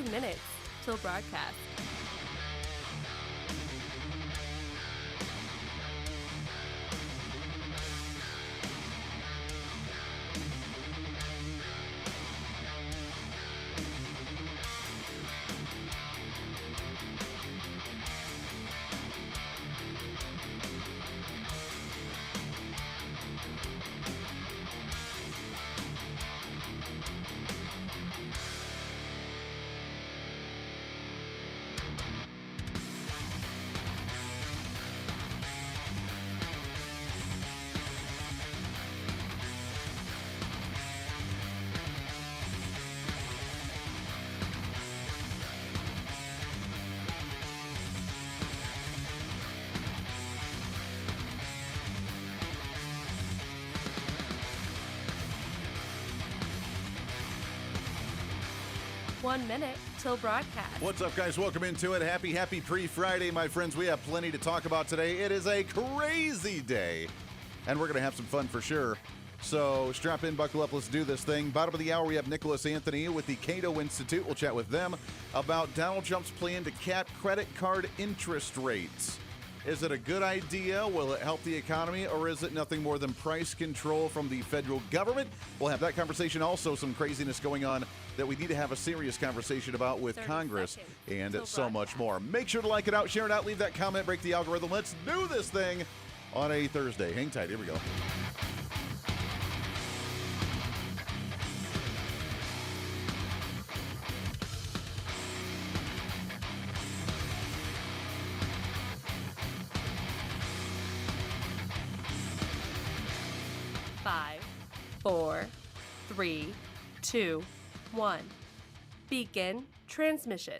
2 minutes till broadcast. One minute till broadcast. What's up, guys? Welcome into it. Happy pre-Friday, my friends. We have plenty to talk about today. It is a crazy day, and we're going to have some fun for sure. So strap in, buckle up, let's do this thing. Bottom of the hour, we have Nicholas Anthony with the Cato Institute. We'll chat with them about Donald Trump's plan to cap credit card interest rates. Is it a good idea? Will it help the economy, or is it nothing more than price control from the federal government? We'll have that conversation. Also, some craziness going on that we need to have a serious conversation about with Congress and so much more. Make sure to like it out, share it out, leave that comment, break the algorithm. Let's do this thing on a Thursday. Hang tight. Here we go. Five, 4, 3, 2, 1. Begin transmission.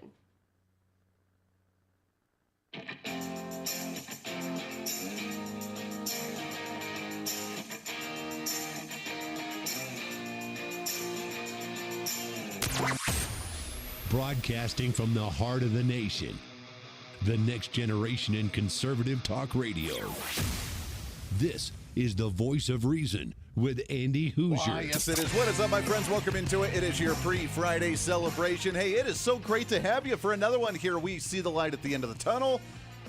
Broadcasting from the heart of the nation, the next generation in conservative talk radio. This is the Voice of Reason with Andy Hooser. Yes, it is. What is up, my friends? Welcome into it. It is your pre-Friday celebration. Hey, it is so great to have you for another one here. We see the light at the end of the tunnel.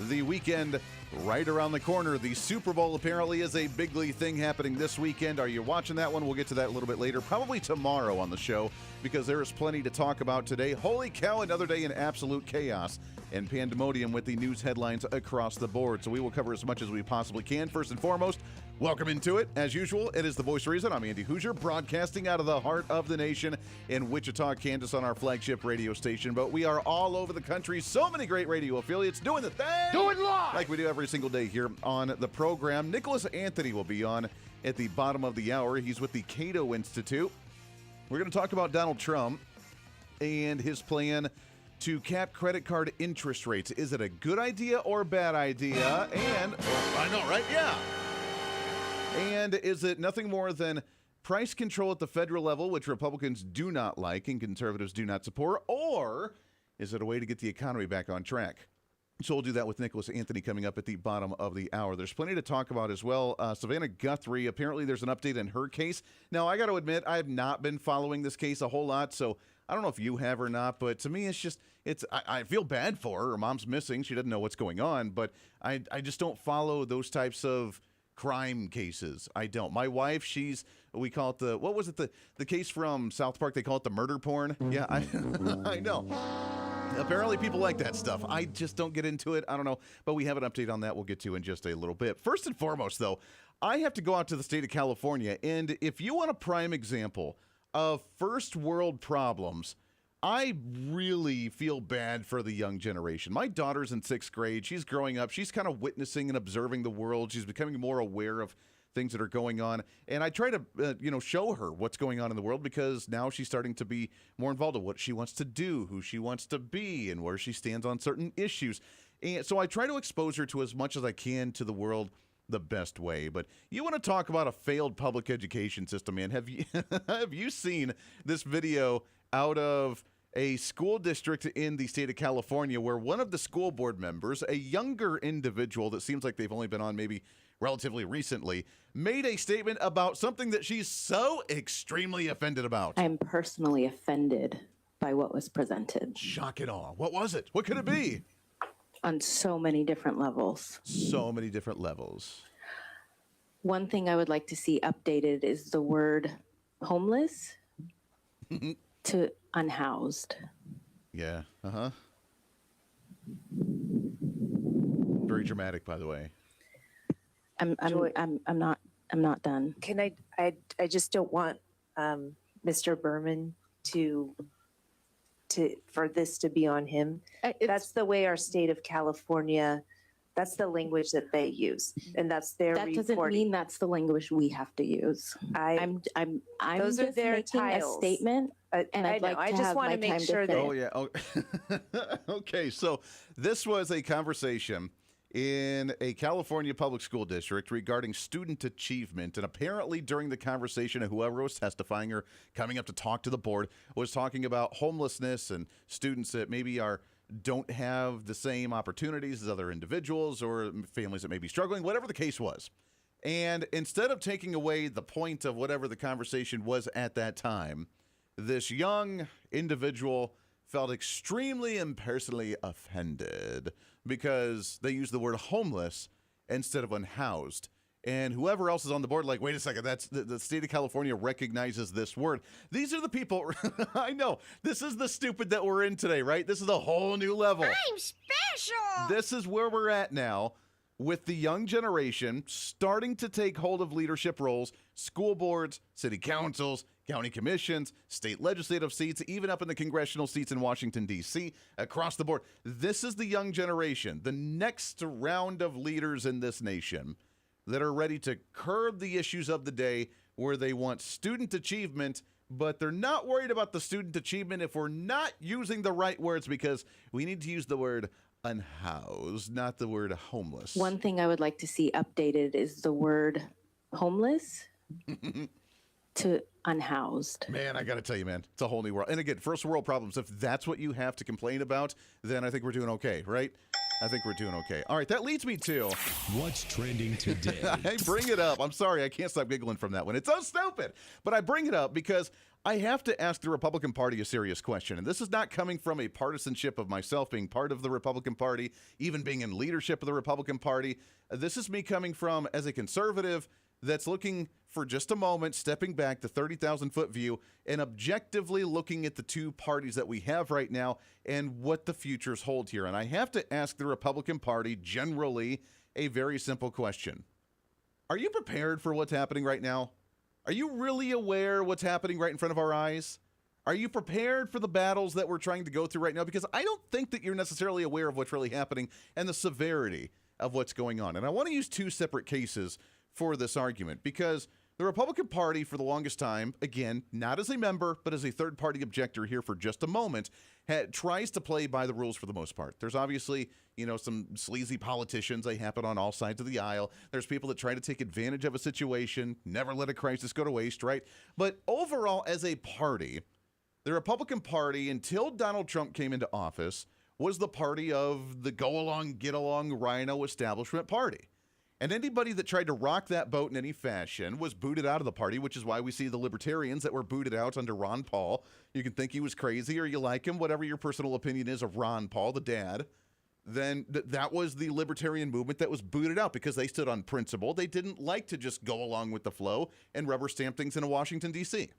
The weekend right around the corner. The Super Bowl apparently is a bigly thing happening this weekend. Are you watching that one? We'll get to that a little bit later, probably tomorrow on the show, because there is plenty to talk about today. Holy cow, another day in absolute chaos and pandemonium with the news headlines across the board. So we will cover as much as we possibly can. First and foremost, welcome into it. As usual, it is the Voice of Reason. I'm Andy Hooser, broadcasting out of the heart of the nation in Wichita, Kansas on our flagship radio station. But we are all over the country. So many great radio affiliates doing the thing. Do it live! Like we do every single day here on the program. Nicholas Anthony will be on at the bottom of the hour. He's with the Cato Institute. We're going to talk about Donald Trump and his plan to cap credit card interest rates. Is it a good idea or a bad idea? And, I know, right? Yeah. And is it nothing more than price control at the federal level, which Republicans do not like and conservatives do not support? Or is it a way to get the economy back on track? So we'll do that with Nicholas Anthony coming up at the bottom of the hour. There's plenty to talk about as well. Savannah Guthrie, apparently there's an update in her case. Now, I got to admit, I have not been following this case a whole lot, so I don't know if you have or not, but to me, it's just, I feel bad for her. Her mom's missing. She doesn't know what's going on, but I just don't follow those types of crime cases. I don't. My wife, we call it what was it, the case from South Park, they call it the murder porn? Yeah, I know. Apparently people like that stuff. I just don't get into it. I don't know. But we have an update on that we'll get to in just a little bit. First and foremost, though, I have to go out to the state of California. And if you want a prime example of first world problems, I really feel bad for the young generation. My daughter's in 6th grade. She's growing up. She's kind of witnessing and observing the world. She's becoming more aware of things that are going on. And I try to, show her what's going on in the world, because now she's starting to be more involved in what she wants to do, who she wants to be, and where she stands on certain issues. And so I try to expose her to as much as I can to the world the best way. But you want to talk about a failed public education system, man. Have you seen this video out of a school district in the state of California where one of the school board members, a younger individual that seems like they've only been on maybe relatively recently, made a statement about something that she's so extremely offended about? I'm personally offended by what was presented Shock and awe. What was it? What could it be? on so many different levels. So many different levels. One thing I would like to see updated is the word homeless to unhoused. Yeah. Uh-huh. Very dramatic, by the way. I'm not done. Can I just don't want Mr. Berman to for this to be on him. That's the way our state of California, that's the language that they use, and that's their That doesn't reporting. mean that's the language we have to use. I'm Those are just their making tiles. a statement, and I I'd know. like I to just have want my to make time sure to that. Oh, yeah. Oh. Okay, so this was a conversation in a California public school district regarding student achievement. And apparently during the conversation, whoever was testifying or coming up to talk to the board was talking about homelessness and students that maybe don't have the same opportunities as other individuals or families that may be struggling, whatever the case was. And instead of taking away the point of whatever the conversation was at that time, this young individual felt extremely and personally offended because they used the word homeless instead of unhoused. And whoever else is on the board, like, wait a second, that's the state of California recognizes this word. These are the people, I know, this is the stupid that we're in today, right? This is a whole new level. I'm special. This is where we're at now with the young generation starting to take hold of leadership roles, school boards, city councils, county commissions, state legislative seats, even up in the congressional seats in Washington, D.C., across the board. This is the young generation, the next round of leaders in this nation that are ready to curb the issues of the day where they want student achievement, but they're not worried about the student achievement if we're not using the right words, because we need to use the word unhoused, not the word homeless. One thing I would like to see updated is the word homeless to unhoused. Man, I got to tell you, man, it's a whole new world. And again, first world problems, if that's what you have to complain about, then I think we're doing okay, right? I think we're doing okay. All right, that leads me to... What's trending today? I bring it up. I'm sorry, I can't stop giggling from that one. It's so stupid. But I bring it up because I have to ask the Republican Party a serious question. And this is not coming from a partisanship of myself being part of the Republican Party, even being in leadership of the Republican Party. This is me coming from as a conservative that's looking for just a moment, stepping back the 30,000-foot view and objectively looking at the two parties that we have right now and what the futures hold here. And I have to ask the Republican Party generally a very simple question. Are you prepared for what's happening right now? Are you really aware what's happening right in front of our eyes? Are you prepared for the battles that we're trying to go through right now? Because I don't think that you're necessarily aware of what's really happening and the severity of what's going on. And I want to use two separate cases for this argument, because the Republican Party, for the longest time, again, not as a member, but as a third-party objector here for just a moment, tries to play by the rules for the most part. There's obviously, some sleazy politicians. They happen on all sides of the aisle. There's people that try to take advantage of a situation, never let a crisis go to waste, right? But overall, as a party, the Republican Party, until Donald Trump came into office, was the party of the go-along, get-along, rhino establishment party. And anybody that tried to rock that boat in any fashion was booted out of the party, which is why we see the libertarians that were booted out under Ron Paul. You can think he was crazy or you like him, whatever your personal opinion is of Ron Paul, the dad. Then that was the libertarian movement that was booted out because they stood on principle. They didn't like to just go along with the flow and rubber stamp things in Washington, D.C.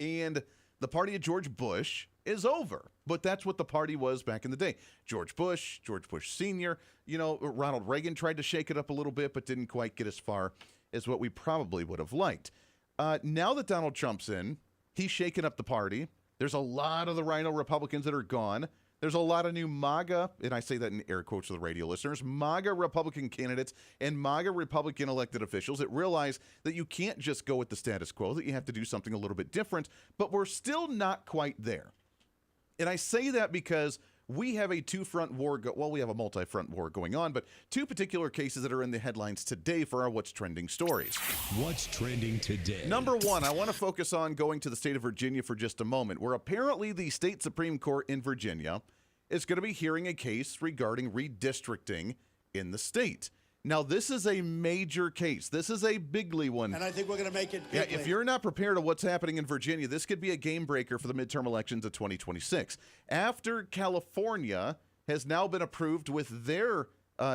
And the party of George Bush is over. But that's what the party was back in the day. George Bush Sr., Ronald Reagan tried to shake it up a little bit, but didn't quite get as far as what we probably would have liked. Now that Donald Trump's in, he's shaking up the party. There's a lot of the rhino Republicans that are gone. There's a lot of new MAGA, and I say that in air quotes to the radio listeners, MAGA Republican candidates and MAGA Republican elected officials that realize that you can't just go with the status quo, that you have to do something a little bit different, but we're still not quite there. And I say that because we have a two-front war, we have a multi-front war going on, but two particular cases that are in the headlines today for our What's Trending stories. What's trending today? Number one, I want to focus on going to the state of Virginia for just a moment, where apparently the state Supreme Court in Virginia is going to be hearing a case regarding redistricting in the state. Now, this is a major case. This is a bigly one. And I think we're going to make it Yeah, bigly. if you're not prepared of what's happening in Virginia, this could be a game breaker for the midterm elections of 2026. After California has now been approved with their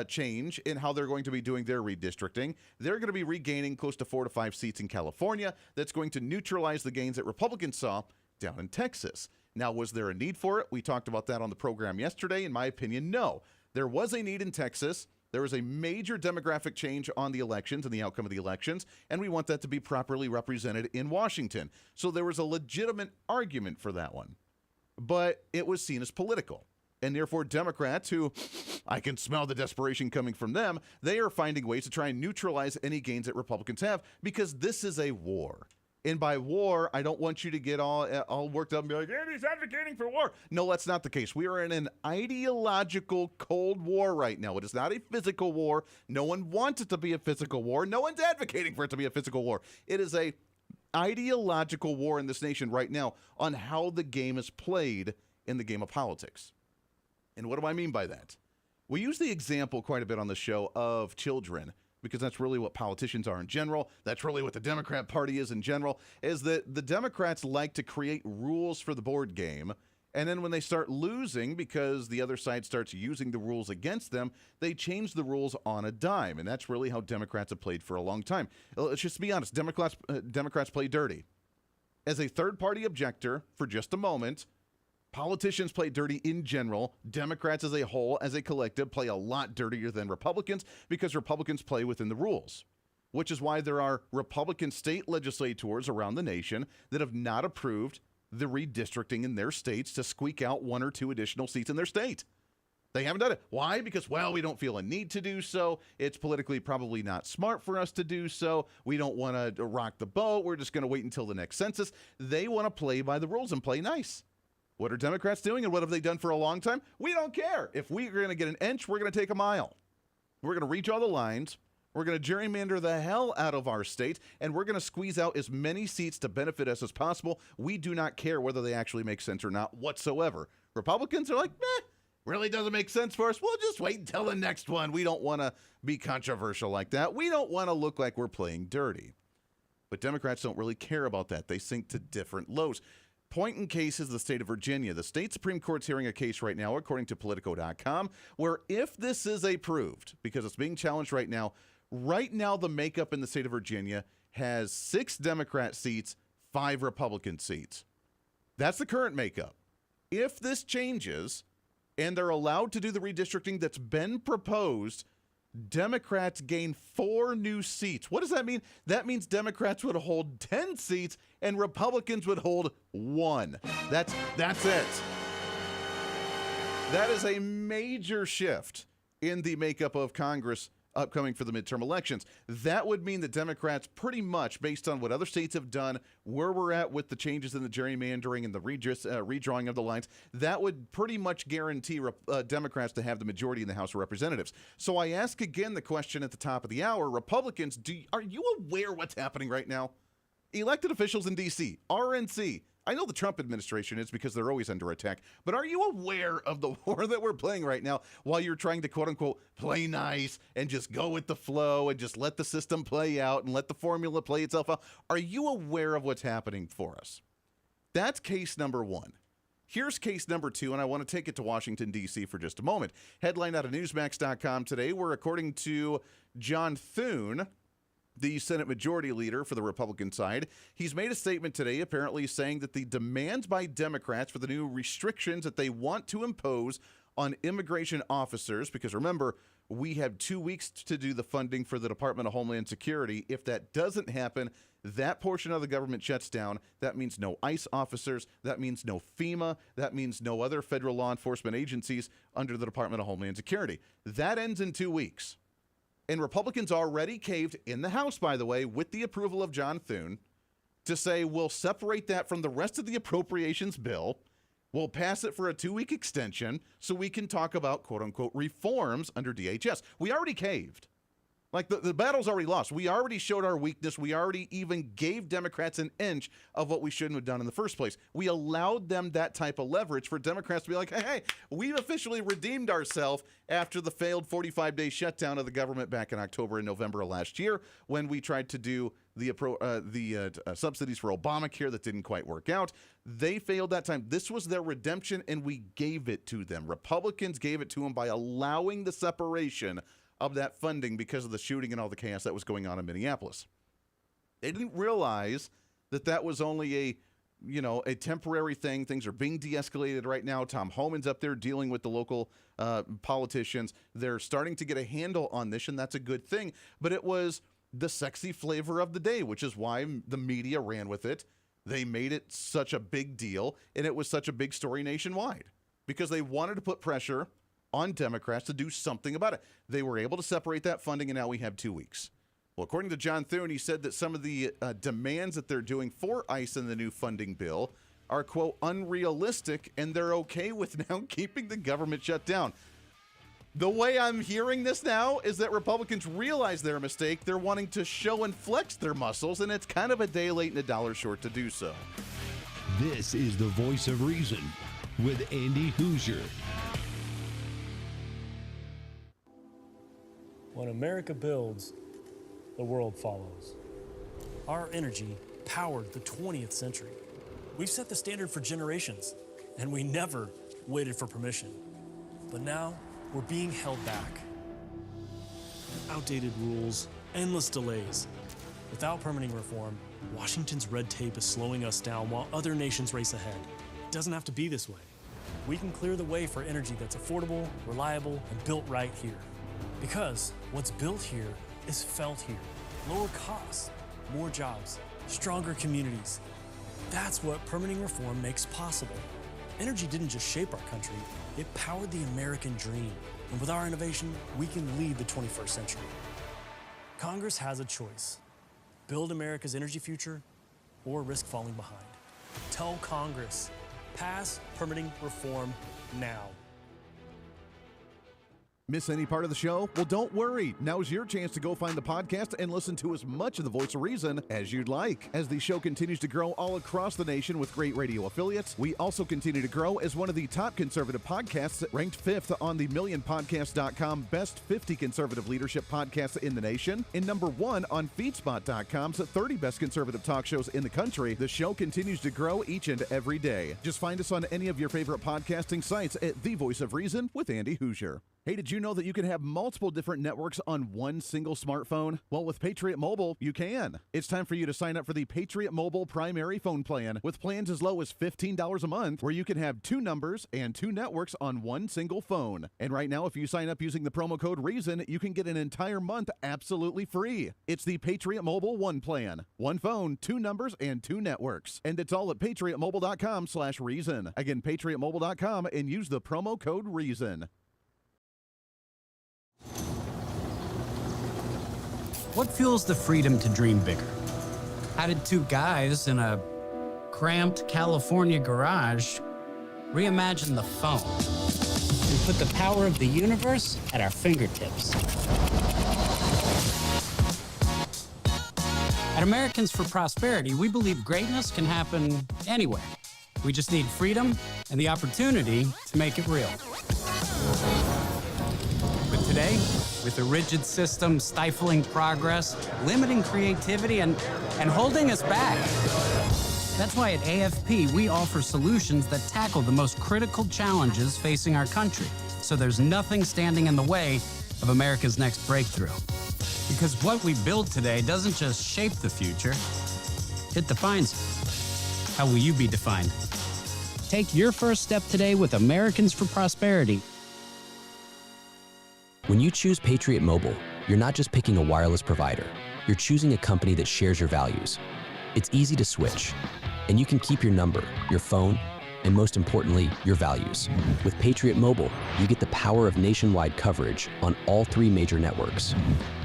change in how they're going to be doing their redistricting, they're going to be regaining close to 4 to 5 seats in California. That's going to neutralize the gains that Republicans saw down in Texas. Now, was there a need for it? We talked about that on the program yesterday. In my opinion, no. There was a need in Texas. There was a major demographic change on the elections and the outcome of the elections, and we want that to be properly represented in Washington. So there was a legitimate argument for that one. But it was seen as political. And therefore, Democrats, who I can smell the desperation coming from them, they are finding ways to try and neutralize any gains that Republicans have, because this is a war. And by war, I don't want you to get all worked up and be like, yeah, he's advocating for war. No, that's not the case. We are in an ideological Cold War right now. It is not a physical war. No one wants it to be a physical war. No one's advocating for it to be a physical war. It is a ideological war in this nation right now on how the game is played in the game of politics. And what do I mean by that? We use the example quite a bit on the show of children, because that's really what politicians are in general. That's really what the Democrat Party is in general, is that the Democrats like to create rules for the board game, and then when they start losing because the other side starts using the rules against them, they change the rules on a dime, and that's really how Democrats have played for a long time. Let's just be honest. Democrats play dirty. As a third-party objector, for just a moment, politicians play dirty in general. Democrats as a whole, as a collective, play a lot dirtier than Republicans because Republicans play within the rules, which is why there are Republican state legislators around the nation that have not approved the redistricting in their states to squeak out 1 or 2 additional seats in their state. They haven't done it. Why? Because, well, we don't feel a need to do so. It's politically probably not smart for us to do so. We don't want to rock the boat. We're just going to wait until the next census. They want to play by the rules and play nice. What are Democrats doing, and what have they done for a long time? We don't care. If we're going to get an inch, we're going to take a mile. We're going to reach all the lines. We're going to gerrymander the hell out of our state, and we're going to squeeze out as many seats to benefit us as possible. We do not care whether they actually make sense or not whatsoever. Republicans are like, really doesn't make sense for us. We'll just wait until the next one. We don't want to be controversial like that. We don't want to look like we're playing dirty. But Democrats don't really care about that. They sink to different lows. Point in case is the state of Virginia. The state Supreme Court's hearing a case right now, according to Politico.com, where if this is approved, because it's being challenged right now the makeup in the state of Virginia has 6 Democrat seats, 5 Republican seats. That's the current makeup. If this changes and they're allowed to do the redistricting that's been proposed, Democrats gain 4 new seats. What does that mean? That means Democrats would hold 10 seats and Republicans would hold 1. That's it. That is a major shift in the makeup of Congress upcoming for the midterm elections. That would mean that Democrats pretty much, based on what other states have done, where we're at with the changes in the gerrymandering and the redrawing of the lines, that would pretty much guarantee Democrats to have the majority in the House of Representatives. So I ask again the question at the top of the hour, Republicans, are you aware what's happening right now? Elected officials in D.C., RNC, I know the Trump administration is because they're always under attack, but are you aware of the war that we're playing right now while you're trying to, quote unquote, play nice and just go with the flow and just let the system play out and let the formula play itself out? Are you aware of what's happening for us? That's case number 1. Here's case number 2, and I want to take it to Washington, D.C. for just a moment. Headline out of Newsmax.com today, where according to John Thune, the Senate Majority Leader for the Republican side, he's made a statement today apparently saying that the demands by Democrats for the new restrictions that they want to impose on immigration officers, because remember, we have 2 weeks to do the funding for the Department of Homeland Security. If that doesn't happen, that portion of the government shuts down. That means no ICE officers. That means no FEMA. That means no other federal law enforcement agencies under the Department of Homeland Security. That ends in 2 weeks. And Republicans already caved in the House, by the way, with the approval of John Thune, to say we'll separate that from the rest of the appropriations bill. We'll pass it for a 2-week extension so we can talk about, quote unquote, reforms under DHS. We already caved. Like, the battle's already lost. We already showed our weakness. We already even gave Democrats an inch of what we shouldn't have done in the first place. We allowed them that type of leverage for Democrats to be like, hey, we've officially redeemed ourselves after the failed 45-day shutdown of the government back in October and November of last year when we tried to do the subsidies for Obamacare that didn't quite work out. They failed that time. This was their redemption, and we gave it to them. Republicans gave it to them by allowing the separation of that funding because of the shooting and all the chaos that was going on in Minneapolis. They didn't realize that that was only a temporary thing. Things are being de-escalated right now. Tom Homan's up there dealing with the local politicians. They're starting to get a handle on this, and that's a good thing. But it was the sexy flavor of the day, which is why the media ran with it. They made it such a big deal, and it was such a big story nationwide because they wanted to put pressure on Democrats to do something about it. They were able to separate that funding, and now we have 2 weeks. Well, according to John Thune, he said that some of the demands that they're doing for ICE in the new funding bill are, quote, unrealistic, and they're okay with now keeping the government shut down. The way I'm hearing this now is that Republicans realize their mistake. They're wanting to show and flex their muscles, and it's kind of a day late and a dollar short to do so. This is the Voice of Reason with Andy Hooser. When America builds, the world follows. Our energy powered the 20th century. We've set the standard for generations, and we never waited for permission. But now, we're being held back. Outdated rules, endless delays. Without permitting reform, Washington's red tape is slowing us down while other nations race ahead. It doesn't have to be this way. We can clear the way for energy that's affordable, reliable, and built right here. Because what's built here is felt here. Lower costs, more jobs, stronger communities. That's what permitting reform makes possible. Energy didn't just shape our country, it powered the American dream. And with our innovation, we can lead the 21st century. Congress has a choice. Build America's energy future or risk falling behind. Tell Congress, pass permitting reform now. Miss any part of the show? Well, don't worry. Now's your chance to go find the podcast and listen to as much of the Voice of Reason as you'd like. As the show continues to grow all across the nation with great radio affiliates, we also continue to grow as one of the top conservative podcasts, ranked 5th on the MillionPodcast.com Best 50 Conservative Leadership Podcasts in the nation, and number 1 on FeedSpot.com's 30 Best Conservative Talk Shows in the country. The show continues to grow each and every day. Just find us on any of your favorite podcasting sites at The Voice of Reason with Andy Hooser. Hey, did you know that you can have multiple different networks on one single smartphone? Well, with Patriot Mobile, you can. It's time for you to sign up for the Patriot Mobile primary phone plan with plans as low as $15 a month, where you can have 2 numbers and 2 networks on one single phone. And right now, if you sign up using the promo code REASON, you can get an entire month absolutely free. It's the Patriot Mobile One plan. 1 phone, 2 numbers, and 2 networks. And it's all at patriotmobile.com/reason. Again, patriotmobile.com, and use the promo code REASON. What fuels the freedom to dream bigger? How did 2 guys in a cramped California garage reimagine the phone and put the power of the universe at our fingertips? At Americans for Prosperity, we believe greatness can happen anywhere. We just need freedom and the opportunity to make it real. But today, with a rigid system stifling progress, limiting creativity, and holding us back. That's why at AFP, we offer solutions that tackle the most critical challenges facing our country, so there's nothing standing in the way of America's next breakthrough. Because what we build today doesn't just shape the future, it defines it. How will you be defined? Take your first step today with Americans for Prosperity. When you choose Patriot Mobile, you're not just picking a wireless provider. You're choosing a company that shares your values. It's easy to switch, and you can keep your number, your phone, and most importantly, your values. With Patriot Mobile, you get the power of nationwide coverage on all 3 major networks.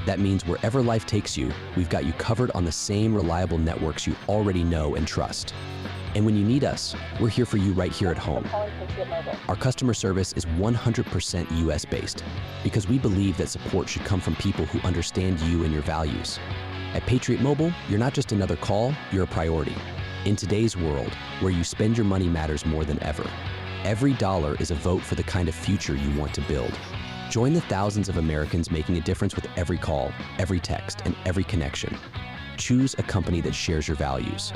That means wherever life takes you, we've got you covered on the same reliable networks you already know and trust. And when you need us, we're here for you right here at home. Our customer service is 100% US based because we believe that support should come from people who understand you and your values. At Patriot Mobile, you're not just another call, you're a priority. In today's world, where you spend your money matters more than ever, every dollar is a vote for the kind of future you want to build. Join the thousands of Americans making a difference with every call, every text, and every connection. Choose a company that shares your values.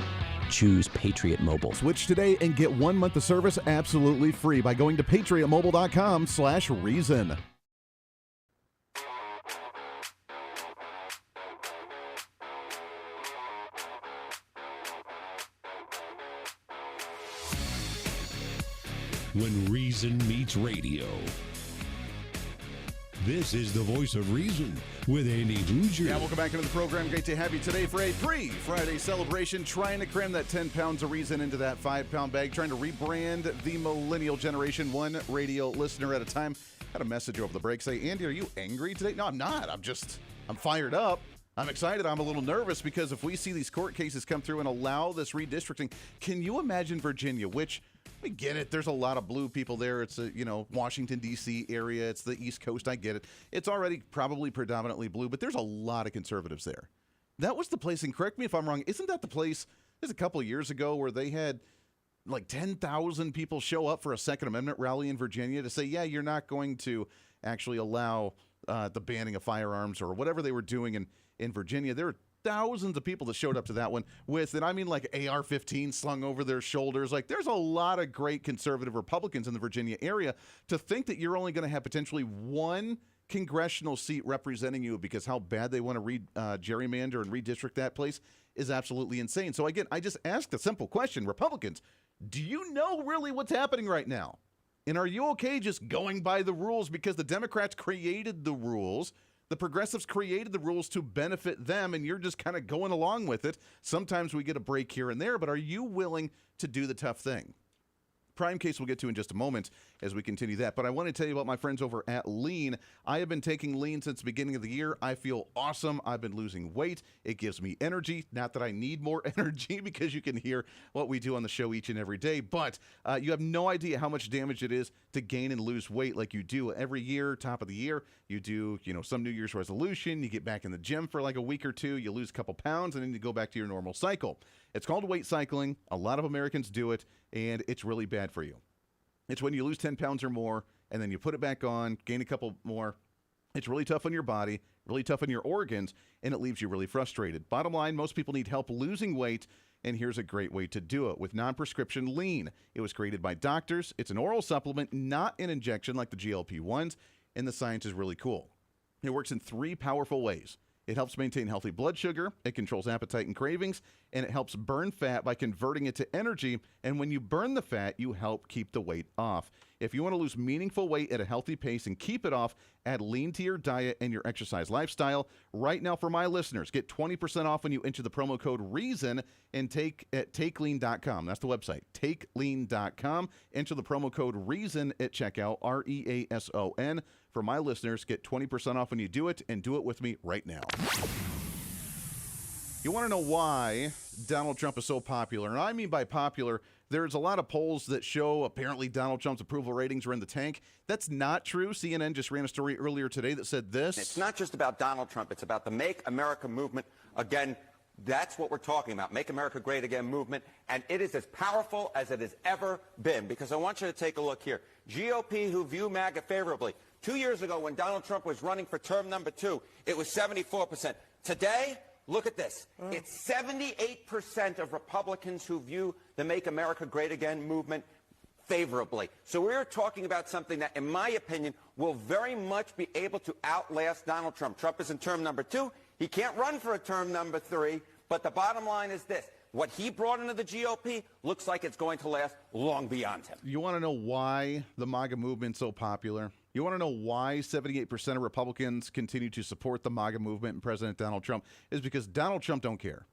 Choose Patriot Mobile. Switch today and get 1 month of service absolutely free by going to patriotmobile.com/reason. When reason meets radio. This is the voice of reason with Andy Hooser. Yeah, welcome back into the program. Great to have you today for a pre-Friday celebration. Trying to cram that 10 pounds of reason into that 5-pound bag. Trying to rebrand the millennial generation, one radio listener at a time. Had a message over the break say, Andy, are you angry today? No, I'm not. I'm fired up. I'm excited. I'm a little nervous because if we see these court cases come through and allow this redistricting, can you imagine Virginia, which we get it. There's a lot of blue people there. It's a, Washington, D.C. area. It's the East Coast. I get it. It's already probably predominantly blue, but there's a lot of conservatives there. That was the place, and correct me if I'm wrong, isn't that the place, there's a couple of years ago where they had like 10,000 people show up for a Second Amendment rally in Virginia to say, yeah, you're not going to actually allow the banning of firearms or whatever they were doing in Virginia. There were thousands of people that showed up to that one with, and I mean like AR-15 slung over their shoulders. Like there's a lot of great conservative Republicans in the Virginia area. To think that you're only going to have potentially one congressional seat representing you because how bad they want to gerrymander and redistrict that place is absolutely insane. So again, I just asked a simple question. Republicans, do you know really what's happening right now? And are you okay just going by the rules because the Democrats created the rules? The progressives created the rules to benefit them, and you're just kind of going along with it. Sometimes we get a break here and there, but are you willing to do the tough thing? Prime case we'll get to in just a moment as we continue that. But I want to tell you about my friends over at Lean. I have been taking Lean since the beginning of the year. I feel awesome. I've been losing weight. It gives me energy. Not that I need more energy because you can hear what we do on the show each and every day. But you have no idea how much damage it is to gain and lose weight like you do every year, top of the year. You do, some New Year's resolution. You get back in the gym for like a week or two. You lose a couple pounds, and then you go back to your normal cycle. It's called weight cycling. A lot of Americans do it, and it's really bad for you. It's when you lose 10 pounds or more, and then you put it back on, gain a couple more. It's really tough on your body, really tough on your organs, and it leaves you really frustrated. Bottom line, most people need help losing weight, and here's a great way to do it with non-prescription Lean. It was created by doctors. It's an oral supplement, not an injection like the GLP-1s, and the science is really cool. It works in 3 powerful ways. It helps maintain healthy blood sugar, it controls appetite and cravings, and it helps burn fat by converting it to energy. And when you burn the fat, you help keep the weight off. If you want to lose meaningful weight at a healthy pace and keep it off, add Lean to your diet and your exercise lifestyle. Right now, for my listeners, get 20% off when you enter the promo code REASON and takelean.com. That's the website, takelean.com. Enter the promo code REASON at checkout, REASON. For my listeners, get 20% off when you do it, and do it with me right now. You want to know why Donald Trump is so popular? And I mean by popular, there's a lot of polls that show apparently Donald Trump's approval ratings are in the tank. That's not true. CNN just ran a story earlier today that said this. It's not just about Donald Trump. It's about the Make America movement. Again, that's what we're talking about, Make America Great Again movement. And it is as powerful as it has ever been. Because I want you to take a look here. GOP who view MAGA favorably. 2 years ago, when Donald Trump was running for term number 2, it was 74%. Today, look at this. It's 78% of Republicans who view the Make America Great Again movement favorably. So we're talking about something that, in my opinion, will very much be able to outlast Donald Trump. Trump is in term number 2. He can't run for a term number 3. But the bottom line is this. What he brought into the GOP looks like it's going to last long beyond him. You want to know why the MAGA movement's so popular? You want to know why 78% of Republicans continue to support the MAGA movement and President Donald Trump? Is because Donald Trump don't care.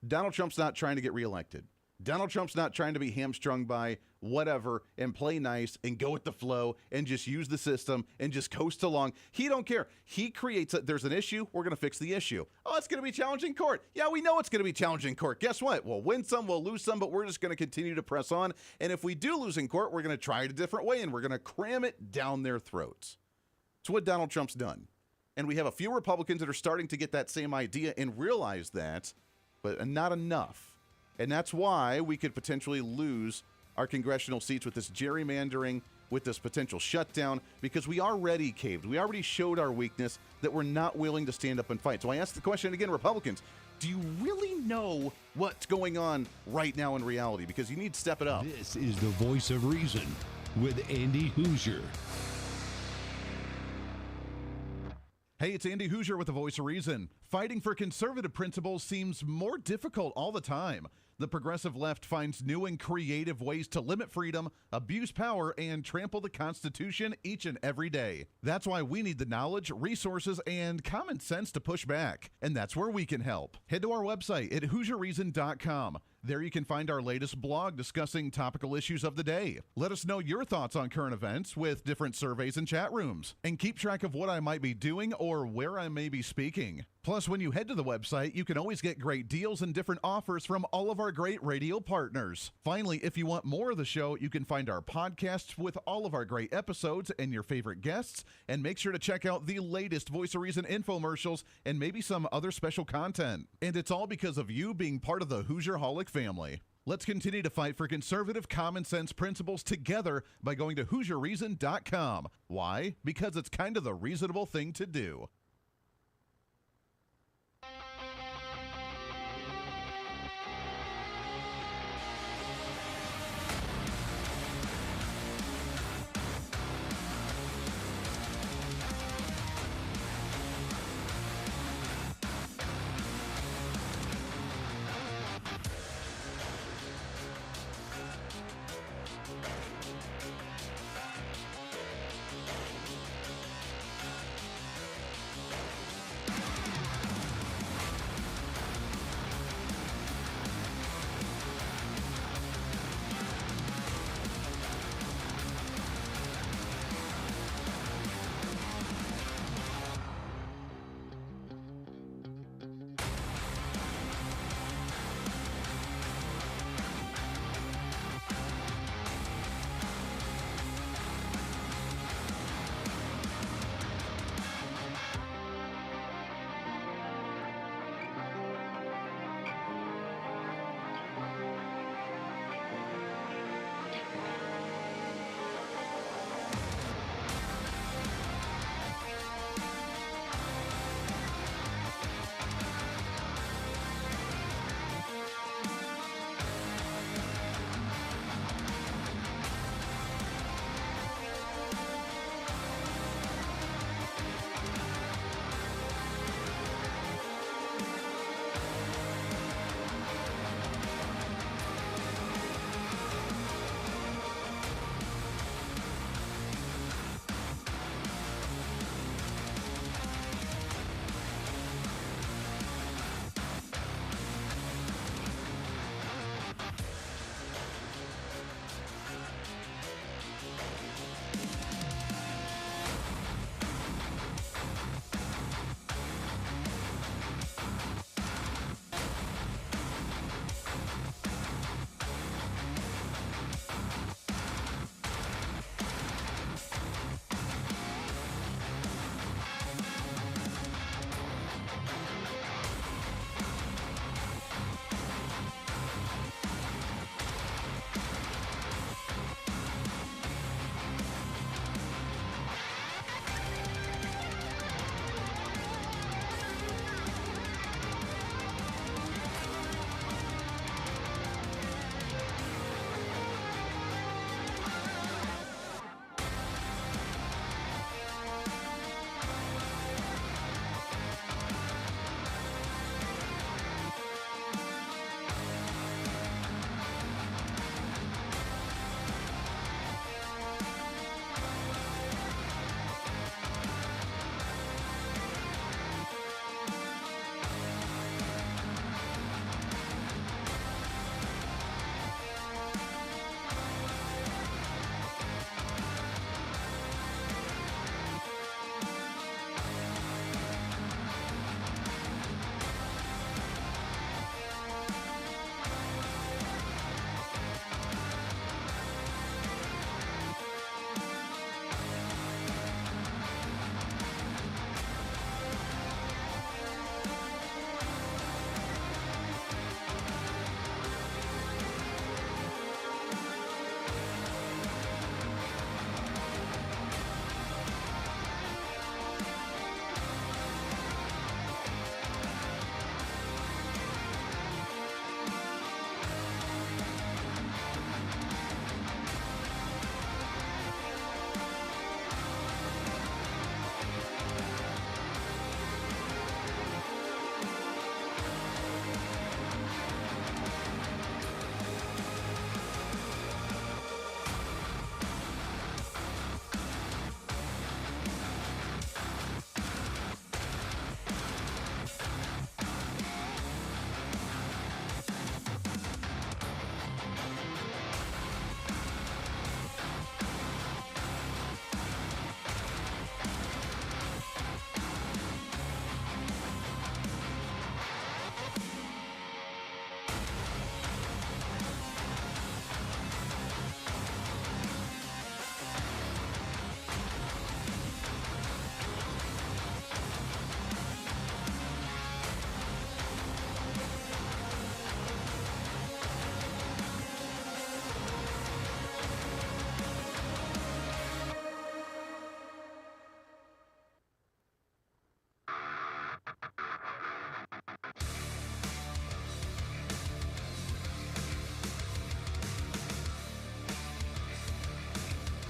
Donald Trump's not trying to get reelected. Donald Trump's not trying to be hamstrung by whatever and play nice and go with the flow and just use the system and just coast along. He don't care. He creates it. There's an issue. We're going to fix the issue. Oh, it's going to be challenging court. Yeah, we know it's going to be challenging court. Guess what? We'll win some, we'll lose some, but we're just going to continue to press on. And if we do lose in court, we're going to try it a different way and we're going to cram it down their throats. It's what Donald Trump's done. And we have a few Republicans that are starting to get that same idea and realize that, but not enough. And that's why we could potentially lose our congressional seats with this gerrymandering, with this potential shutdown, because we already caved. We already showed our weakness that we're not willing to stand up and fight. So I ask the question again, Republicans, do you really know what's going on right now in reality? Because you need to step it up. This is the Voice of Reason with Andy Hooser. Hey, it's Andy Hooser with the Voice of Reason. Fighting for conservative principles seems more difficult all the time. The progressive left finds new and creative ways to limit freedom, abuse power, and trample the Constitution each and every day. That's why we need the knowledge, resources, and common sense to push back. And that's where we can help. Head to our website at HooserReason.com. There you can find our latest blog discussing topical issues of the day. Let us know your thoughts on current events with different surveys and chat rooms. And keep track of what I might be doing or where I may be speaking. Plus, when you head to the website, you can always get great deals and different offers from all of our great radio partners. Finally, if you want more of the show, you can find our podcasts with all of our great episodes and your favorite guests. And make sure to check out the latest Voice of Reason infomercials and maybe some other special content. And it's all because of you being part of the Hoosier-holic family. Let's continue to fight for conservative common sense principles together by going to HooserReason.com. Why? Because it's kind of the reasonable thing to do.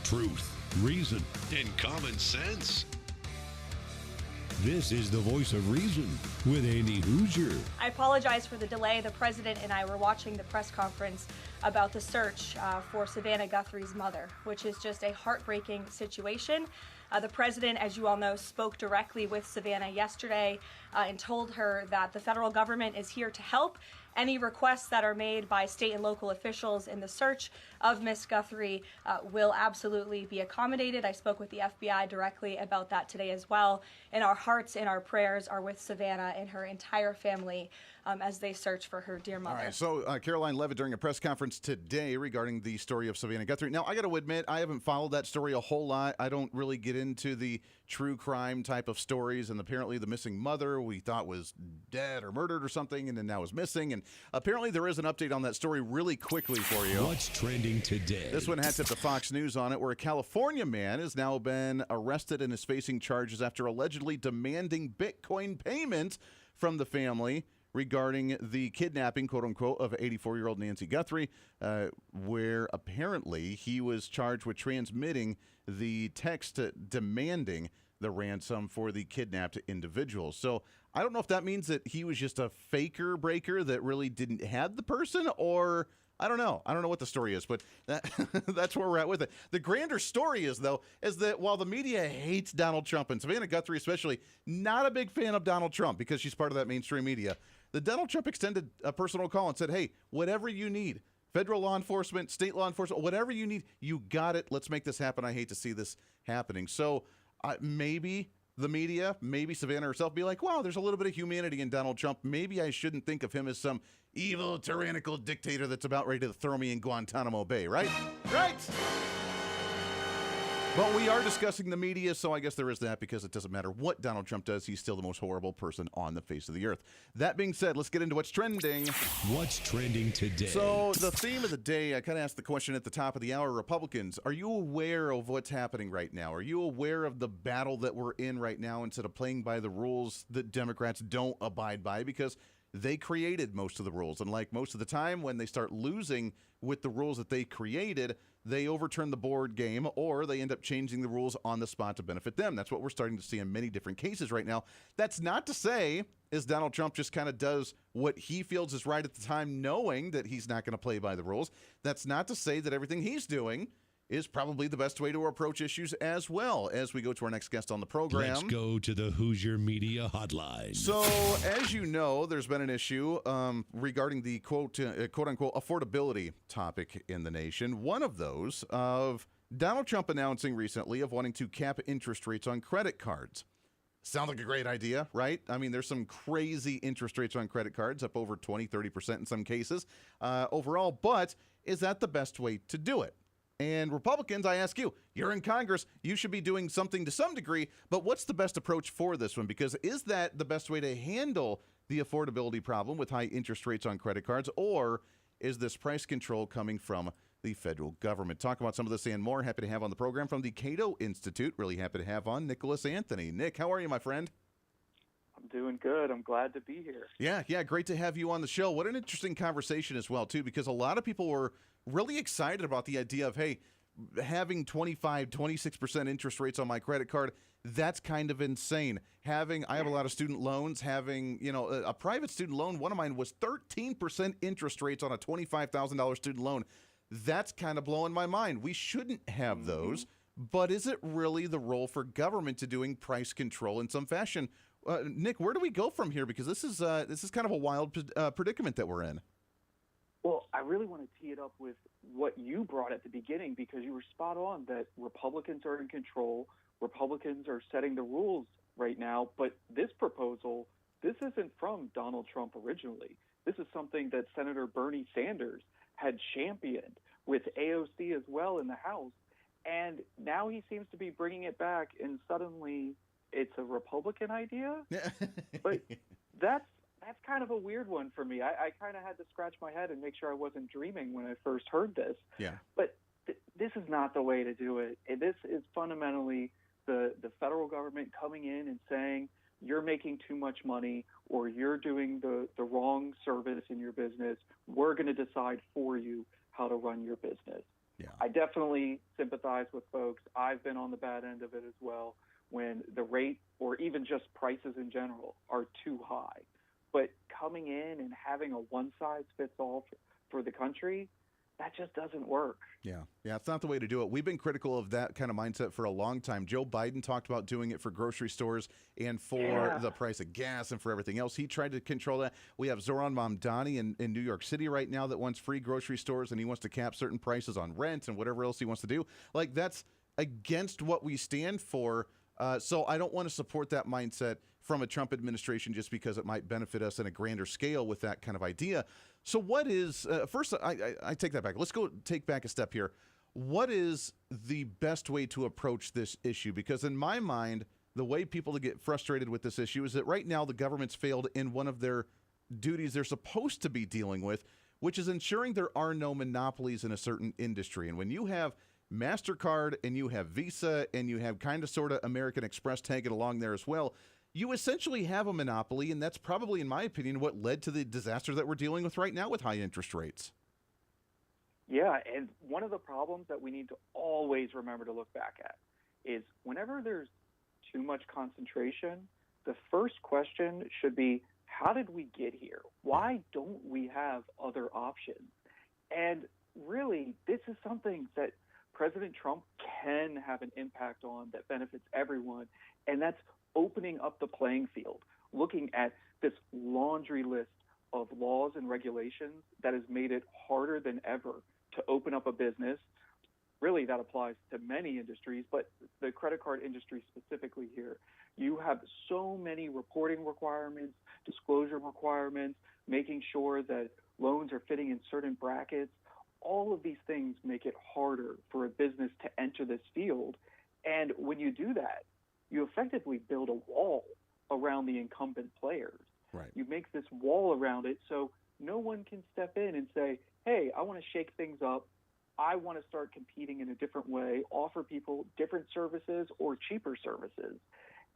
truth, reason, and common sense. This is the Voice of Reason with Andy Hooser. I apologize for the delay. The president and I were watching the press conference about the search for Savannah Guthrie's mother, which is just a heartbreaking situation. The president, as you all know, spoke directly with Savannah yesterday and told her that the federal government is here to help. Any requests that are made by state and local officials in the search of Miss Guthrie will absolutely be accommodated. I spoke with the FBI directly about that today as well. And our hearts and our prayers are with Savannah and her entire family as they search for her dear mother. All right, so Caroline Levitt during a press conference today regarding the story of Savannah Guthrie. Now, I got to admit, I haven't followed that story a whole lot. I don't really get into the true crime type of stories, and apparently the missing mother we thought was dead or murdered or something, and then now is missing, and apparently there is an update on that story really quickly for you. What's trending today? This one has up to Fox News on it, where a California man has now been arrested and is facing charges after allegedly demanding Bitcoin payment from the family regarding the kidnapping, quote-unquote, of 84-year-old Nancy Guthrie, where apparently he was charged with transmitting the text demanding the ransom for the kidnapped individual. So I don't know if that means that he was just a faker breaker that really didn't have the person, or I don't know. I don't know what the story is, but that's where we're at with it. The grander story is, though, is that while the media hates Donald Trump, and Savannah Guthrie especially, not a big fan of Donald Trump because she's part of that mainstream media, the Donald Trump extended a personal call and said, hey, whatever you need, federal law enforcement, state law enforcement, whatever you need, you got it. Let's make this happen. I hate to see this happening. So maybe the media, maybe Savannah herself be like, wow, there's a little bit of humanity in Donald Trump. Maybe I shouldn't think of him as some evil, tyrannical dictator that's about ready to throw me in Guantanamo Bay, right? Right! But we are discussing the media, so I guess there is that, because it doesn't matter what Donald Trump does, he's still the most horrible person on the face of the earth. That being said, let's get into what's trending. What's trending today? So the theme of the day, I kind of asked the question at the top of the hour, Republicans, are you aware of what's happening right now? Are you aware of the battle that we're in right now instead of playing by the rules that Democrats don't abide by? Because they created most of the rules. And like most of the time, when they start losing with the rules that they created, they overturn the board game, or they end up changing the rules on the spot to benefit them. That's what we're starting to see in many different cases right now. That's not to say is Donald Trump just kind of does what he feels is right at the time, knowing that he's not going to play by the rules. That's not to say that everything he's doing is probably the best way to approach issues as well. As we go to our next guest on the program, let's go to the Hooser Media Hotline. So, as you know, there's been an issue regarding the quote-unquote affordability topic in the nation. One of those of Donald Trump announcing recently of wanting to cap interest rates on credit cards. Sounds like a great idea, right? I mean, there's some crazy interest rates on credit cards, up over 20, 30% in some cases overall. But is that the best way to do it? And Republicans, I ask you, you're in Congress, you should be doing something to some degree, but what's the best approach for this one? Because is that the best way to handle the affordability problem with high interest rates on credit cards, or is this price control coming from the federal government? Talk about some of this and more. Happy to have on the program from the Cato Institute. Really happy to have on Nicholas Anthony. Nick, how are you, my friend? I'm doing good. I'm glad to be here. Yeah, great to have you on the show. What an interesting conversation as well, too, because a lot of people were really excited about the idea of, hey, having 25, 26% interest rates on my credit card, that's kind of insane. I have a lot of student loans, having, a private student loan, one of mine was 13% interest rates on a $25,000 student loan. That's kind of blowing my mind. We shouldn't have those, but is it really the role for government to doing price control in some fashion? Nick, where do we go from here? Because this is kind of a wild predicament that we're in. Well, I really want to tee it up with what you brought at the beginning, because you were spot on that Republicans are in control. Republicans are setting the rules right now. But this proposal, this isn't from Donald Trump originally. This is something that Senator Bernie Sanders had championed with AOC as well in the House. And now he seems to be bringing it back, and suddenly it's a Republican idea. But that's kind of a weird one for me. I kind of had to scratch my head and make sure I wasn't dreaming when I first heard this. Yeah. But this is not the way to do it. This is fundamentally the federal government coming in and saying, you're making too much money, or you're doing the wrong service in your business. We're going to decide for you how to run your business. Yeah. I definitely sympathize with folks. I've been on the bad end of it as well when the rate or even just prices in general are too high. But coming in and having a one-size-fits-all for the country, that just doesn't work. Yeah, it's not the way to do it. We've been critical of that kind of mindset for a long time. Joe Biden talked about doing it for grocery stores and for the price of gas and for everything else. He tried to control that. We have Zoran Mamdani in New York City right now that wants free grocery stores, and he wants to cap certain prices on rent and whatever else he wants to do. Like, that's against what we stand for. So I don't want to support that mindset from a Trump administration just because it might benefit us in a grander scale with that kind of idea. So what is, first, I take that back. Let's take back a step here. What is the best way to approach this issue? Because in my mind, the way people get frustrated with this issue is that right now the government's failed in one of their duties they're supposed to be dealing with, which is ensuring there are no monopolies in a certain industry. And when you have MasterCard and you have Visa and you have kind of sort of American Express tagging along there as well, you essentially have a monopoly, and that's probably, in my opinion, what led to the disaster that we're dealing with right now with high interest rates. Yeah, and one of the problems that we need to always remember to look back at is whenever there's too much concentration, the first question should be, how did we get here? Why don't we have other options? And really, this is something that President Trump can have an impact on that benefits everyone, and that's opening up the playing field, looking at this laundry list of laws and regulations that has made it harder than ever to open up a business. Really, that applies to many industries, but the credit card industry specifically here. You have so many reporting requirements, disclosure requirements, making sure that loans are fitting in certain brackets. All of these things make it harder for a business to enter this field. And when you do that, you effectively build a wall around the incumbent players. Right. You make this wall around it so no one can step in and say, hey, I want to shake things up. I want to start competing in a different way, offer people different services or cheaper services.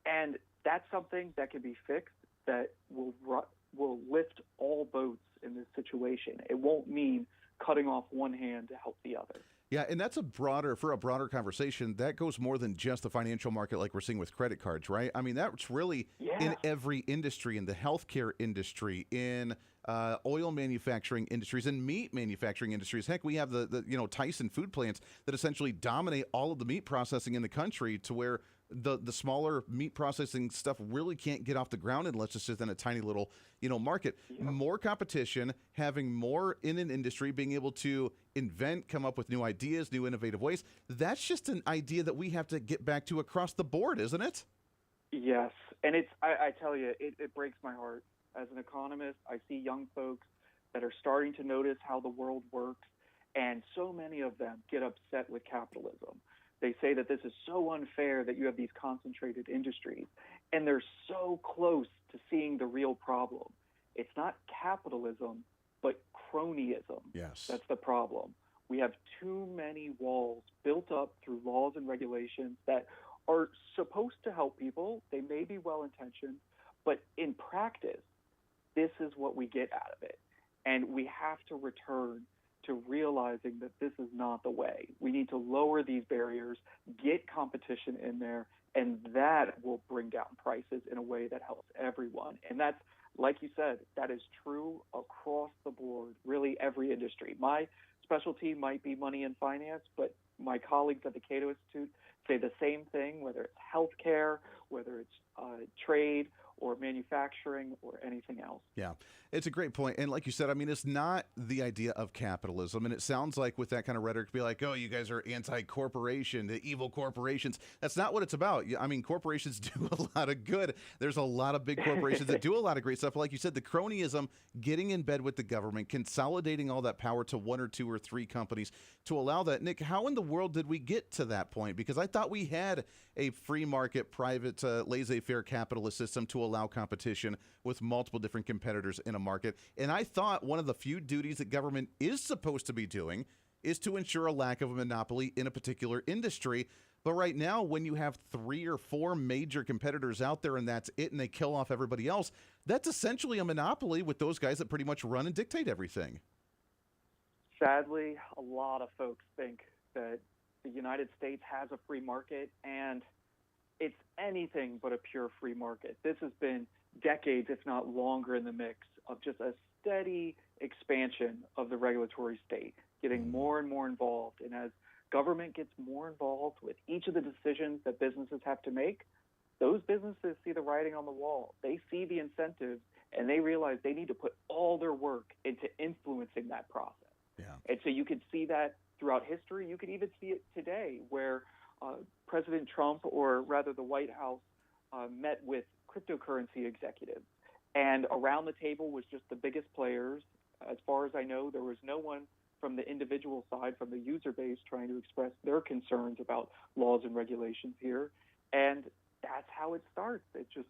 And that's something that can be fixed that will lift all boats in this situation. It won't mean cutting off one hand to help the other. Yeah, and that's for a broader conversation, that goes more than just the financial market like we're seeing with credit cards, right? I mean, that's really in every industry, in the healthcare industry, in oil manufacturing industries, and meat manufacturing industries. Heck, we have the Tyson food plants that essentially dominate all of the meat processing in the country, to where the smaller meat processing stuff really can't get off the ground unless it's just in a tiny little market. More competition, having more in an industry, being able to invent, come up with new ideas, new innovative ways. That's just an idea that we have to get back to across the board, isn't it? Yes, and I tell you, it breaks my heart. As an economist, I see young folks that are starting to notice how the world works, and so many of them get upset with capitalism. They say that this is so unfair that you have these concentrated industries, and they're so close to seeing the real problem. It's not capitalism, but cronyism. Yes. That's the problem. We have too many walls built up through laws and regulations that are supposed to help people. They may be well-intentioned, but in practice, this is what we get out of it. And we have to return to realizing that this is not the way. We need to lower these barriers, get competition in there, and that will bring down prices in a way that helps everyone. And that's, like you said, that is true across the board, really every industry. My specialty might be money and finance, but my colleagues at the Cato Institute say the same thing, whether it's healthcare, whether it's trade or manufacturing or anything else. Yeah, it's a great point. And like you said, I mean, it's not the idea of capitalism. And it sounds like with that kind of rhetoric, be like, oh, you guys are anti-corporation, the evil corporations. That's not what it's about. I mean, corporations do a lot of good. There's a lot of big corporations that do a lot of great stuff. But like you said, the cronyism, getting in bed with the government, consolidating all that power to one or two or three companies to allow that. Nick, how in the world did we get to that point? Because I thought we had a free market, private, laissez-faire capitalist system to allow competition with multiple different competitors in a market. And I thought one of the few duties that government is supposed to be doing is to ensure a lack of a monopoly in a particular industry. But right now, when you have 3 or 4 major competitors out there and that's it, and they kill off everybody else, that's essentially a monopoly with those guys that pretty much run and dictate everything. Sadly, a lot of folks think that the United States has a free market, and it's anything but a pure free market. This has been decades, if not longer, in the mix of just a steady expansion of the regulatory state, getting more and more involved. And as government gets more involved with each of the decisions that businesses have to make, those businesses see the writing on the wall. They see the incentives, and they realize they need to put all their work into influencing that process. Yeah. And so you could see that throughout history. You could even see it today, where President Trump, or rather the White House, met with cryptocurrency executives. And around the table was just the biggest players. As far as I know, there was no one from the individual side, from the user base, trying to express their concerns about laws and regulations here. And that's how it starts. It's just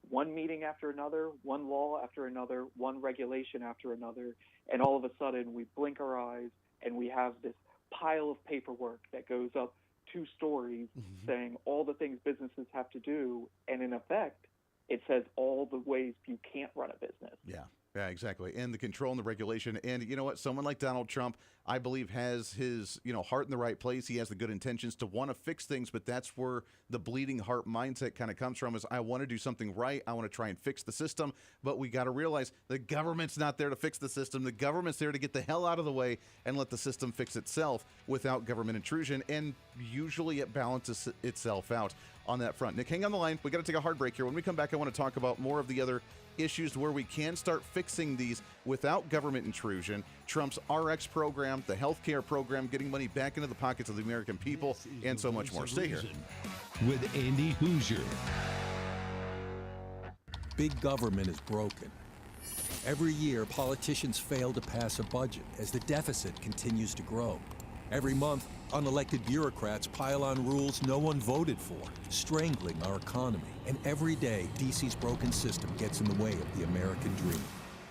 one meeting after another, one law after another, one regulation after another. And all of a sudden, we blink our eyes and we have this pile of paperwork that goes up 2 stories saying all the things businesses have to do. And in effect, it says all the ways you can't run a business. Yeah, exactly. And the control and the regulation. And you know what? Someone like Donald Trump, I believe, has his, heart in the right place. He has the good intentions to want to fix things, but that's where the bleeding heart mindset kind of comes from, is I want to do something right. I want to try and fix the system, but we got to realize the government's not there to fix the system. The government's there to get the hell out of the way and let the system fix itself without government intrusion. And usually it balances itself out on that front. Nick, hang on the line. We got to take a hard break here. When we come back, I want to talk about more of the other issues where we can start fixing these without government intrusion. Trump's RX program, the healthcare program, getting money back into the pockets of the American people, and so much more. Stay here. With Andy Hooser. Big government is broken. Every year, politicians fail to pass a budget as the deficit continues to grow. Every month, unelected bureaucrats pile on rules no one voted for, strangling our economy. And every day, D.C.'s broken system gets in the way of the American dream.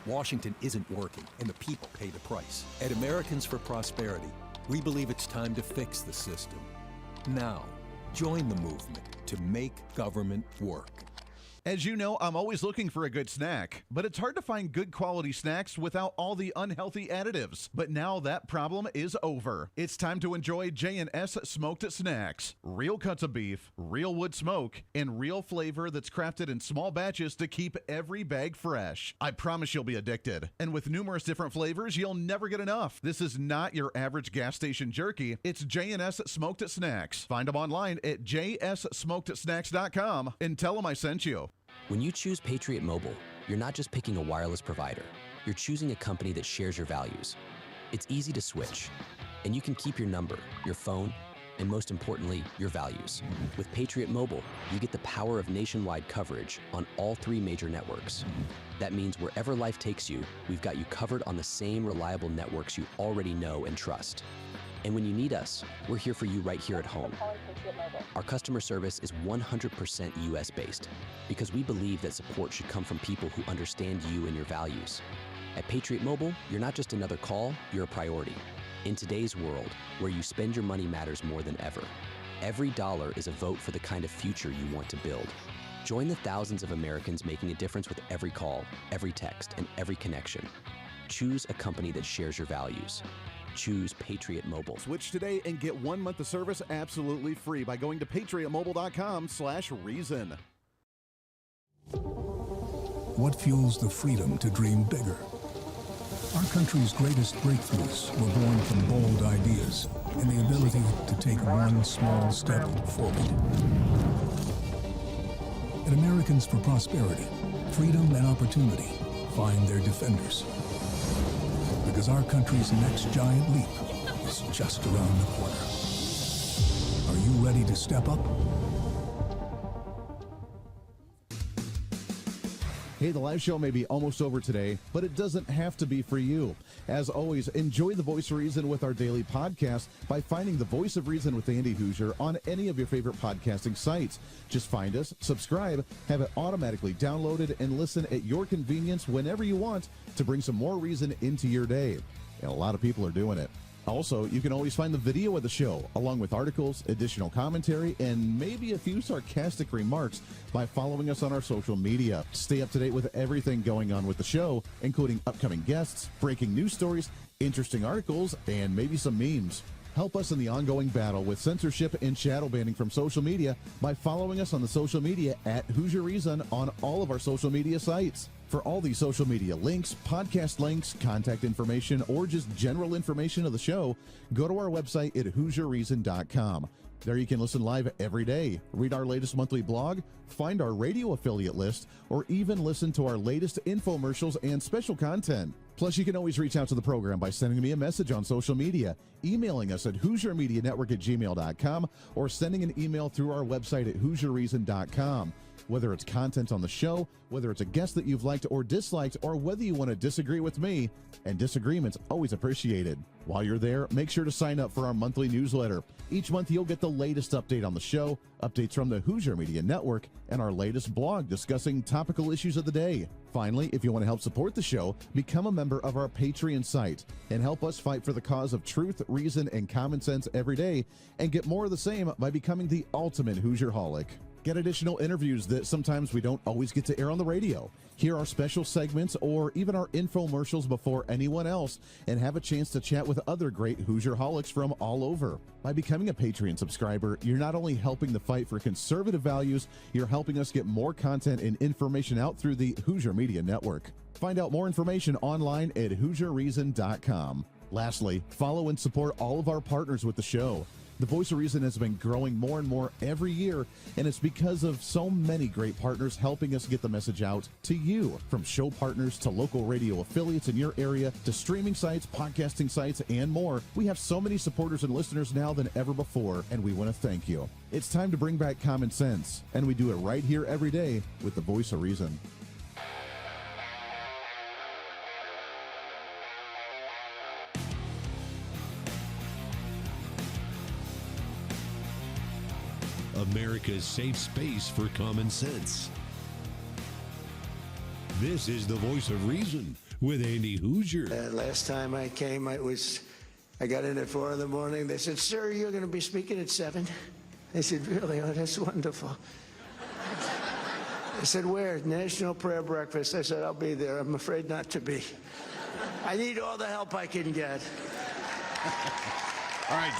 Washington isn't working, and the people pay the price. At Americans for Prosperity, we believe it's time to fix the system. Now, join the movement to make government work. As you know, I'm always looking for a good snack, but it's hard to find good quality snacks without all the unhealthy additives. But now that problem is over. It's time to enjoy J&S Smoked Snacks. Real cuts of beef, real wood smoke, and real flavor that's crafted in small batches to keep every bag fresh. I promise you'll be addicted. And with numerous different flavors, you'll never get enough. This is not your average gas station jerky. It's J&S Smoked Snacks. Find them online at jssmokedsnacks.com and tell them I sent you. When you choose Patriot Mobile, you're not just picking a wireless provider. You're choosing a company that shares your values. It's easy to switch, and you can keep your number, your phone, and most importantly, your values. With Patriot Mobile, you get the power of nationwide coverage on all 3 major networks. That means wherever life takes you, we've got you covered on the same reliable networks you already know and trust. And when you need us, we're here for you right here at home. Our customer service is 100% US-based because we believe that support should come from people who understand you and your values. At Patriot Mobile, you're not just another call, you're a priority. In today's world, where you spend your money matters more than ever, every dollar is a vote for the kind of future you want to build. Join the thousands of Americans making a difference with every call, every text, and every connection. Choose a company that shares your values. Choose Patriot Mobile. Switch today and get 1 month of service absolutely free by going to patriotmobile.com/reason. What fuels the freedom to dream bigger? Our country's greatest breakthroughs were born from bold ideas and the ability to take one small step forward. At Americans for Prosperity, freedom and opportunity find their defenders. Because our country's next giant leap is just around the corner. Are you ready to step up? Hey, the live show may be almost over today, but it doesn't have to be for you. As always, enjoy the Voice of Reason with our daily podcast by finding the Voice of Reason with Andy Hooser on any of your favorite podcasting sites. Just find us, subscribe, have it automatically downloaded, and listen at your convenience whenever you want to bring some more reason into your day. And a lot of people are doing it. Also, you can always find the video of the show, along with articles, additional commentary, and maybe a few sarcastic remarks by following us on our social media. Stay up to date with everything going on with the show, including upcoming guests, breaking news stories, interesting articles, and maybe some memes. Help us in the ongoing battle with censorship and shadow banning from social media by following us on the social media at Hooser Reason on all of our social media sites. For all the social media links, podcast links, contact information, or just general information of the show, go to our website at HooserReason.com. There you can listen live every day, read our latest monthly blog, find our radio affiliate list, or even listen to our latest infomercials and special content. Plus, you can always reach out to the program by sending me a message on social media, emailing us at HooserMediaNetwork@gmail.com, or sending an email through our website at HooserReason.com. Whether it's content on the show, whether it's a guest that you've liked or disliked, or whether you want to disagree with me, and disagreement's always appreciated. While you're there, make sure to sign up for our monthly newsletter. Each month, you'll get the latest update on the show, updates from the Hooser Media Network, and our latest blog discussing topical issues of the day. Finally, if you want to help support the show, become a member of our Patreon site and help us fight for the cause of truth, reason, and common sense every day, and get more of the same by becoming the ultimate Hoosierholic. Get additional interviews that sometimes we don't always get to air on the radio. Hear our special segments or even our infomercials before anyone else, and have a chance to chat with other great Hoosierholics from all over. By becoming a Patreon subscriber, you're not only helping the fight for conservative values, you're helping us get more content and information out through the Hooser Media Network. Find out more information online at HooserReason.com. Lastly, follow and support all of our partners with the show. The Voice of Reason has been growing more and more every year, and it's because of so many great partners helping us get the message out to you. From show partners to local radio affiliates in your area to streaming sites, podcasting sites, and more, we have so many supporters and listeners now than ever before, and we want to thank you. It's time to bring back common sense, and we do it right here every day with the Voice of Reason. America's safe space for common sense. This is the Voice of Reason with Andy Hooser. Last time I came, I got in at 4 in the morning. They said, "Sir, you're going to be speaking at 7." I said, "Really? Oh, that's wonderful." I said, "Where?" "National Prayer Breakfast." I said, "I'll be there." I'm afraid not to be. I need all the help I can get. All right,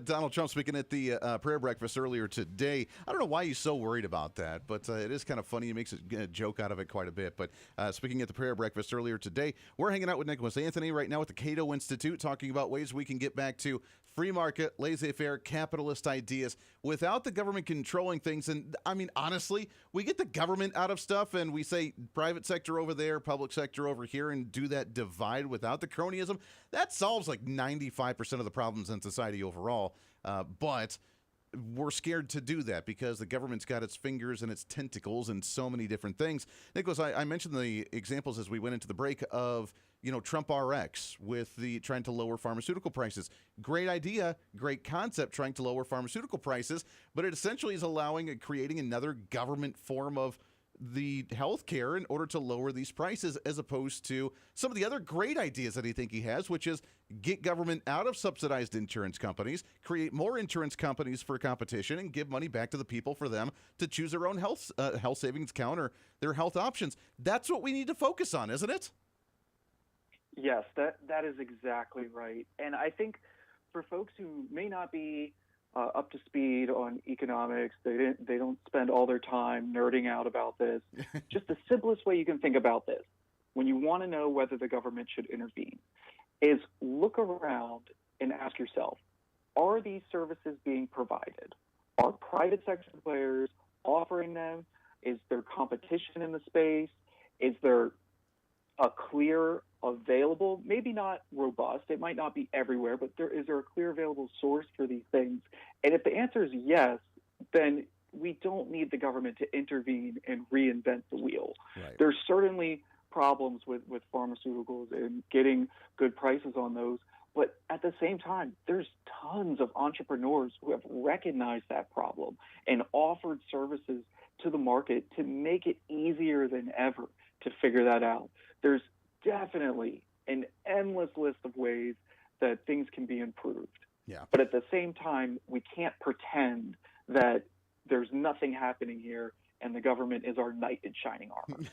Donald Trump speaking at the prayer breakfast earlier today. I don't know why he's so worried about that, but it is kind of funny. He makes a joke out of it quite a bit. But speaking at the prayer breakfast earlier today, we're hanging out with Nicholas Anthony right now at the Cato Institute, talking about ways we can get back to free market, laissez-faire, capitalist ideas without the government controlling things. And I mean, honestly, we get the government out of stuff and we say private sector over there, public sector over here, and do that divide without the cronyism. That solves like 95% of the problems in society overall. But we're scared to do that because the government's got its fingers and its tentacles and so many different things. Nicholas, I mentioned the examples as we went into the break of, Trump RX with the trying to lower pharmaceutical prices. Great idea, great concept, trying to lower pharmaceutical prices, but it essentially is creating another government form of the healthcare in order to lower these prices, as opposed to some of the other great ideas that he has, which is get government out of subsidized insurance companies, create more insurance companies for competition, and give money back to the people for them to choose their own health savings account or their health options. That's what we need to focus on, isn't it? Yes, that is exactly right. And I think for folks who may not be up to speed on economics, they don't spend all their time nerding out about this. Just the simplest way you can think about this, when you want to know whether the government should intervene, is look around and ask yourself, are these services being provided? Are private sector players offering them? Is there competition in the space? Is there a clear available, maybe not robust, it might not be everywhere, but is there a clear available source for these things? And if the answer is yes, then we don't need the government to intervene and reinvent the wheel. Right. There's certainly problems with pharmaceuticals and getting good prices on those, but at the same time, there's tons of entrepreneurs who have recognized that problem and offered services to the market to make it easier than ever to figure that out. There's definitely an endless list of ways that things can be improved. Yeah. But at the same time, we can't pretend that there's nothing happening here and the government is our knight in shining armor.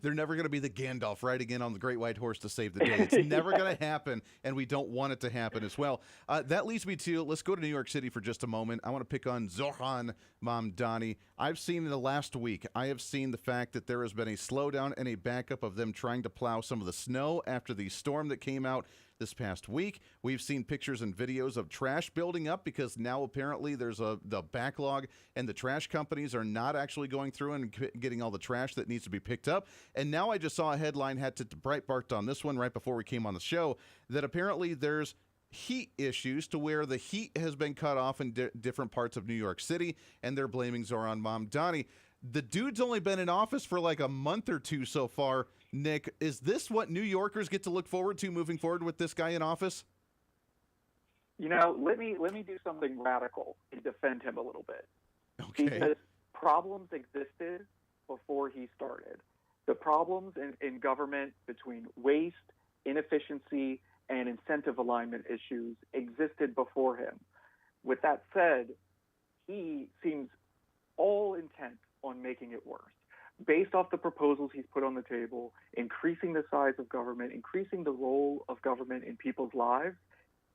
They're never going to be the Gandalf riding in on the great white horse to save the day. It's never going to happen, and we don't want it to happen as well. That leads me to, let's go to New York City for just a moment. I want to pick on Zohran Mamdani. I've seen in the last week, I have seen the fact that there has been a slowdown and a backup of them trying to plow some of the snow after the storm that came out this past week. We've seen pictures and videos of trash building up because now apparently there's the backlog and the trash companies are not actually going through and getting all the trash that needs to be picked up. And now I just saw a headline, had to Breitbart on this one right before we came on the show, that apparently there's heat issues to where the heat has been cut off in different parts of New York City, and they're blaming Zohran Mamdani. The dude's only been in office for like a month or two so far. Nick, is this what New Yorkers get to look forward to moving forward with this guy in office? You know, let me do something radical and defend him a little bit. Okay. Because problems existed before he started. The problems in government between waste, inefficiency, and incentive alignment issues existed before him. With that said, he seems all intent on making it worse. Based off the proposals he's put on the table, increasing the size of government, increasing the role of government in people's lives,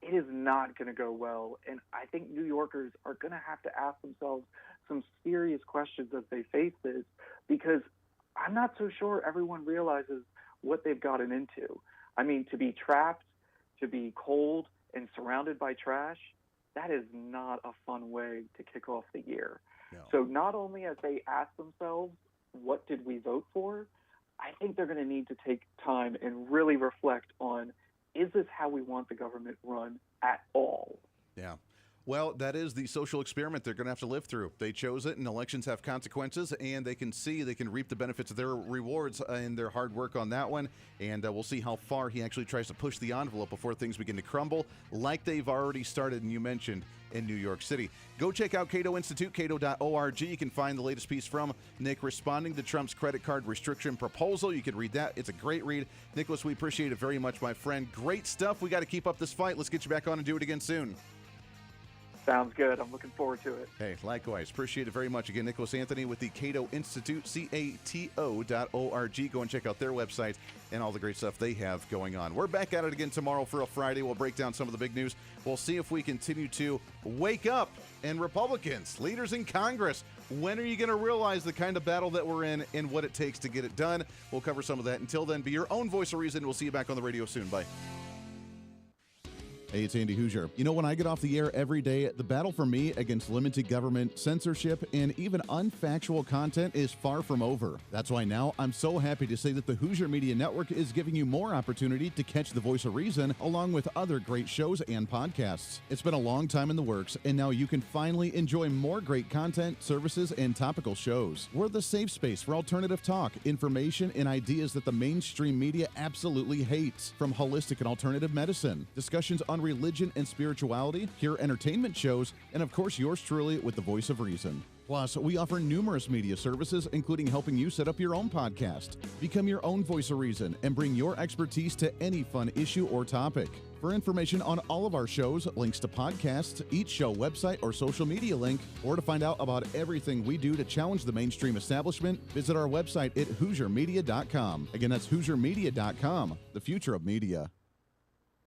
it is not going to go well. And I think New Yorkers are going to have to ask themselves some serious questions as they face this, because I'm not so sure everyone realizes what they've gotten into. I mean, to be trapped, to be cold and surrounded by trash, that is not a fun way to kick off the year. No. So not only as they ask themselves, what did we vote for? I think they're going to need to take time and really reflect on, is this how we want the government run at all? Yeah. Well, that is the social experiment they're going to have to live through. They chose it, and elections have consequences, and they can reap the benefits of their rewards and their hard work on that one. And we'll see how far he actually tries to push the envelope before things begin to crumble, like they've already started, and you mentioned, in New York City. Go check out Cato Institute, cato.org. You can find the latest piece from Nick responding to Trump's credit card restriction proposal. You can read that. It's a great read. Nicholas, we appreciate it very much, my friend. Great stuff. We got to keep up this fight. Let's get you back on and do it again soon. Sounds good. I'm looking forward to it. Hey, likewise. Appreciate it very much. Again, Nicholas Anthony with the Cato Institute, cato.org. Go and check out their website and all the great stuff they have going on. We're back at it again tomorrow for a Friday. We'll break down some of the big news. We'll see if we continue to wake up. And Republicans, leaders in Congress, when are you going to realize the kind of battle that we're in and what it takes to get it done? We'll cover some of that. Until then, be your own voice of reason. We'll see you back on the radio soon. Bye. Hey, it's Andy Hooser. You know, when I get off the air every day, the battle for me against limited government, censorship, and even unfactual content is far from over. That's why now I'm so happy to say that the Hooser Media Network is giving you more opportunity to catch the voice of reason along with other great shows and podcasts. It's been a long time in the works, and now you can finally enjoy more great content, services, and topical shows. We're the safe space for alternative talk, information, and ideas that the mainstream media absolutely hates. From holistic and alternative medicine, discussions on religion and spirituality, pure entertainment shows, and of course yours truly with the voice of reason. Plus, we offer numerous media services, including helping you set up your own podcast. Become your own voice of reason and bring your expertise to any fun issue or topic. For information on all of our shows, links to podcasts, each show website or social media link, or to find out about everything we do to challenge the mainstream establishment, visit our website at HooserMedia.com. Again, that's HooserMedia.com, the future of media.